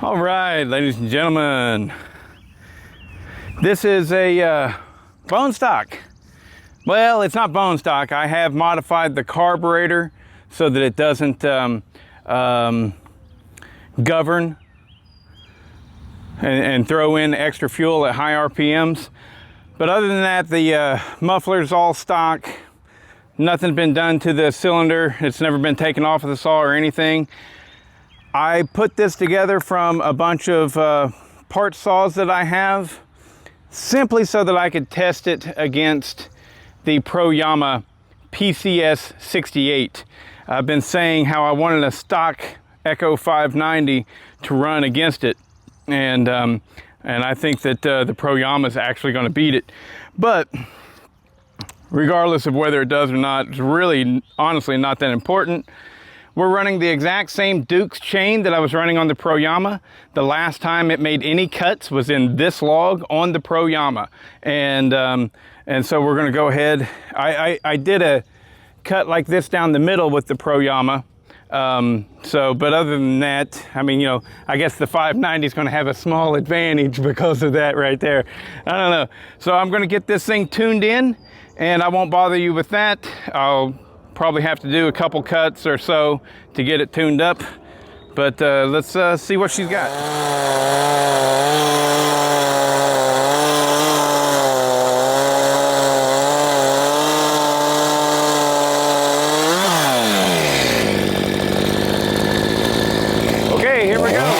All right, ladies and gentlemen, this is a bone stock. Well, it's not bone stock. I have modified the carburetor so that it doesn't govern and throw in extra fuel at high RPMs. But other than that, the muffler's all stock. Nothing's been done to the cylinder. It's never been taken off of the saw or anything. I put this together from a bunch of part saws that I have, simply so that I could test it against the Proyama PCS68. I've been saying how I wanted a stock Echo 590 to run against it, and I think that the Proyama is actually going to beat it. But regardless of whether it does or not, it's really honestly not that important. We're running the exact same Dukes chain that I was running on the Proyama. The last time it made any cuts was in this log on the Proyama. And so we're gonna go ahead. I did a cut like this down the middle with the Proyama. But other than that, I mean, you know, I guess the 590 is gonna have a small advantage because of that right there. I don't know. So I'm gonna get this thing tuned in, and I won't bother you with that. I'll probably have to do a couple cuts or so to get it tuned up, but let's see what she's got. Okay, here we go.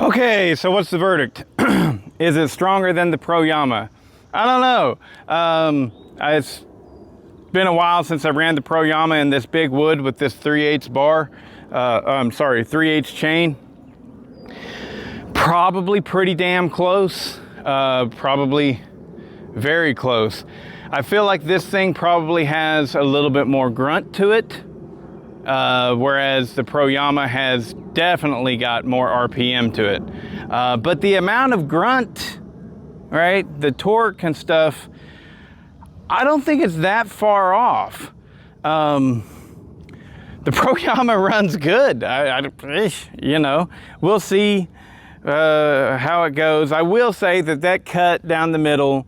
Okay, so what's the verdict? Is it stronger than the Proyama? I don't know. It's been a while since I ran the Proyama in this big wood with this 3/8 bar. 3/8 chain. Probably pretty damn close. Probably very close. I feel like this thing probably has a little bit more grunt to it. Whereas the Proyama has definitely got more RPM to it. But the amount of grunt, right, the torque and stuff, I don't think it's that far off. The Proyama runs good. You know, we'll see how it goes. I will say that cut down the middle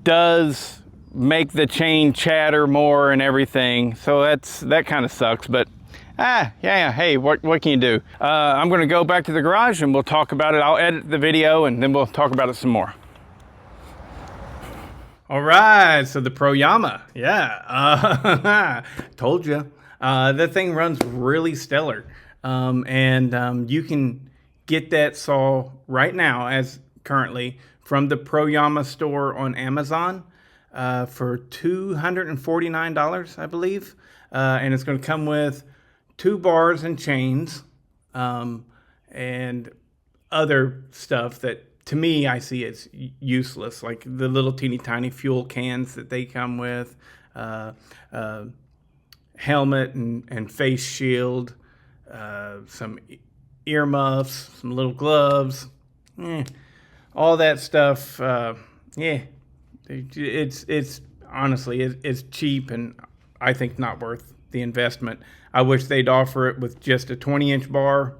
does make the chain chatter more and everything, so that kind of sucks, but yeah, hey, what can you do? I'm gonna go back to the garage and we'll talk about it. I'll edit the video and then we'll talk about it some more. All right, so the Proyama, yeah, told you. That thing runs really stellar, and you can get that saw right now, as currently, from the Proyama store on Amazon for $249, I believe, and it's going to come with 2 bars and chains, and other stuff that to me I see as useless, like the little teeny tiny fuel cans that they come with, uh, uh, helmet and face shield, some earmuffs, some little gloves, all that stuff. Yeah, it's honestly it's cheap and I think not worth the investment. I wish they'd offer it with just a 20-inch bar.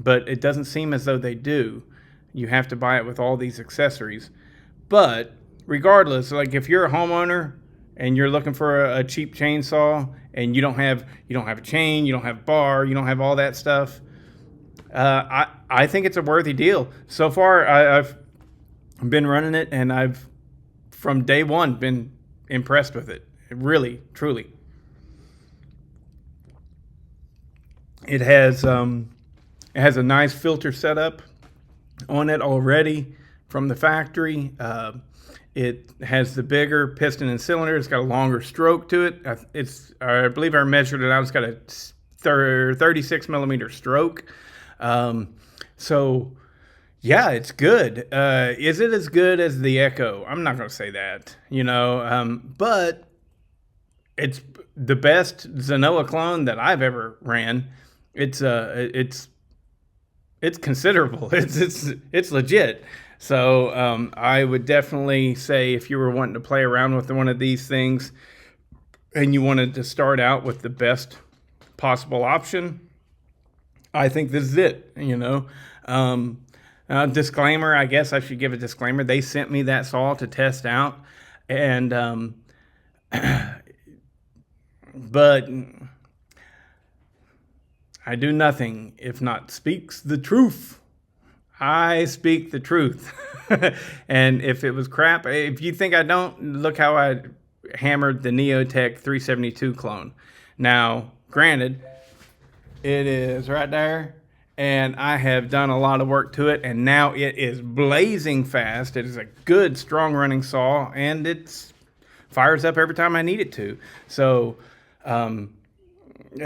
But it doesn't seem as though they do. You have to buy it with all these accessories. But regardless, like if you're a homeowner and you're looking for a cheap chainsaw and you don't have a chain, you don't have a bar, you don't have all that stuff, I think it's a worthy deal. So far, I've been running it and I've from day one been impressed with it. Really, truly. It has a nice filter setup on it already from the factory. It has the bigger piston and cylinder. It's got a longer stroke to it. I believe I measured it out. It's got a 36 millimeter stroke. So yeah, it's good. Is it as good as the Echo? I'm not going to say that, but it's the best Zenoa clone that I've ever ran. It's considerable. It's legit. So I would definitely say if you were wanting to play around with one of these things and you wanted to start out with the best possible option, I think this is it. Disclaimer, I guess I should give a disclaimer. They sent me that saw to test out, and but I do nothing if not speaks the truth. I speak the truth. And if it was crap, if you think I don't, look how I hammered the Neotech 372 clone. Now, granted, it is right there, and I have done a lot of work to it, and now it is blazing fast. It is a good, strong running saw, and it fires up every time I need it to. So,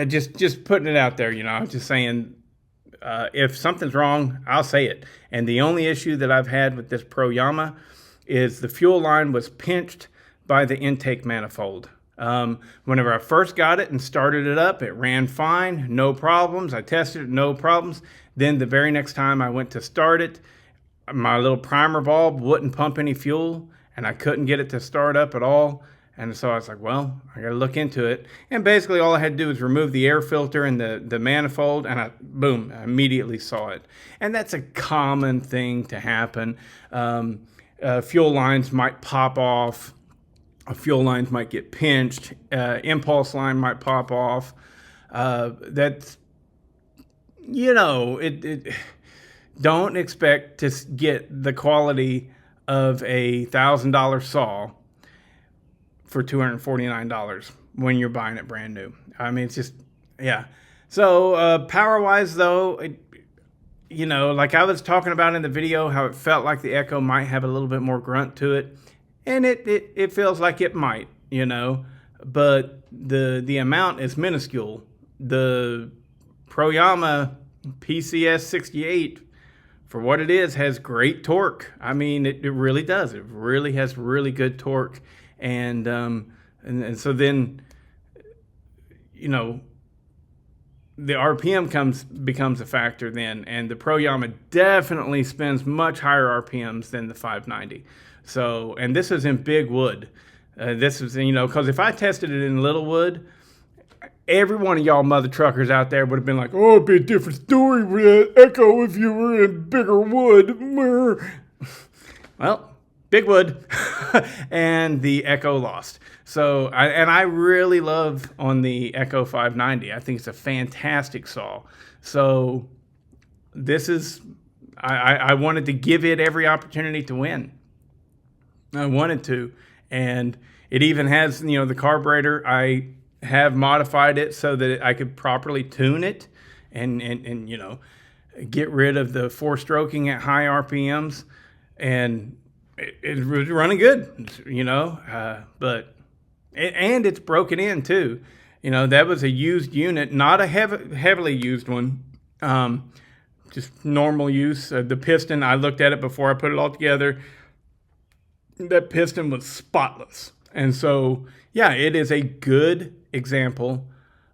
just putting it out there, I'm just saying, if something's wrong, I'll say it. And the only issue that I've had with this Proyama is the fuel line was pinched by the intake manifold. Whenever I first got it and started it up, it ran fine, no problems. I tested it, no problems. Then the very next time I went to start it, my little primer bulb wouldn't pump any fuel, and I couldn't get it to start up at all. And so I was like, well, I got to look into it. And basically all I had to do was remove the air filter and the manifold, and I immediately saw it. And that's a common thing to happen. Fuel lines might pop off. Fuel lines might get pinched. Impulse line might pop off. That's, don't expect to get the quality of a $1,000 saw for $249 when you're buying it brand new. I mean, it's just, yeah. So power-wise, though, like I was talking about in the video, how it felt like the Echo might have a little bit more grunt to it, and it feels like it might, but the amount is minuscule. The Proyama PCS68, for what it is, has great torque. I mean, it really does. It really has really good torque. And so then, the RPM becomes a factor then, and the Proyama definitely spends much higher RPMs than the 590. So, and this is in big wood. This is, because if I tested it in little wood, every one of y'all mother truckers out there would have been like, oh, it'd be a different story with that Echo if you were in bigger wood. Well, big wood, and the Echo lost. So, I really love on the Echo 590. I think it's a fantastic saw. So, this is, I wanted to give it every opportunity to win. I wanted to. And it even has, the carburetor. I have modified it so that I could properly tune it and get rid of the four-stroking at high RPMs. And it was running good, but it's broken in too. That was a used unit, not a heavily used one. Just normal use. The piston, I looked at it before I put it all together. That piston was spotless. And so, yeah, it is a good example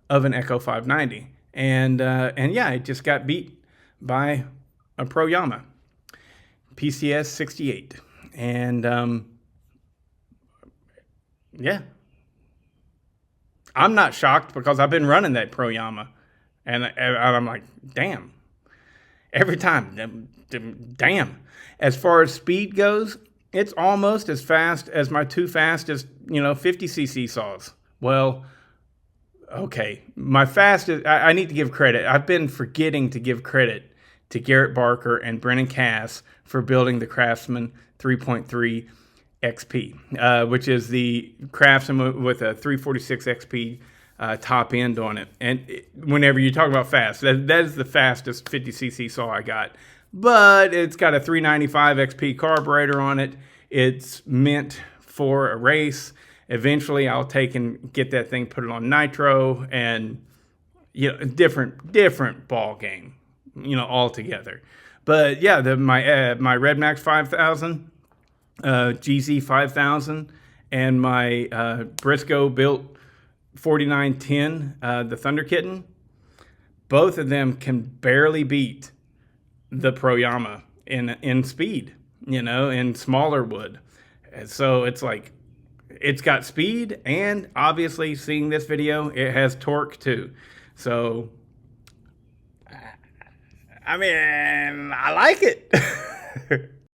of an Echo 590. And yeah, it just got beat by a Proyama PCS68. And yeah, I'm not shocked because I've been running that Proyama. And I'm like, damn. Every time, damn. As far as speed goes, it's almost as fast as my two fastest, 50cc saws. Well, okay. My fastest, I need to give credit. I've been forgetting to give credit to Garrett Barker and Brennan Cass for building the Craftsman 3.3 XP, which is the Craftsman with a 346 XP top end on it. And whenever you talk about fast, that is the fastest 50cc saw I got. But it's got a 395 XP carburetor on it. It's meant for a race. Eventually, I'll take and get that thing, put it on nitro, and different ball game, altogether. But yeah, my Red Max 5000, GZ 5000, and my Briscoe built 4910, the Thunder Kitten, both of them can barely beat the Proyama in speed, in smaller wood. And so it's like, it's got speed, and obviously, seeing this video, it has torque too. So, I mean, I like it.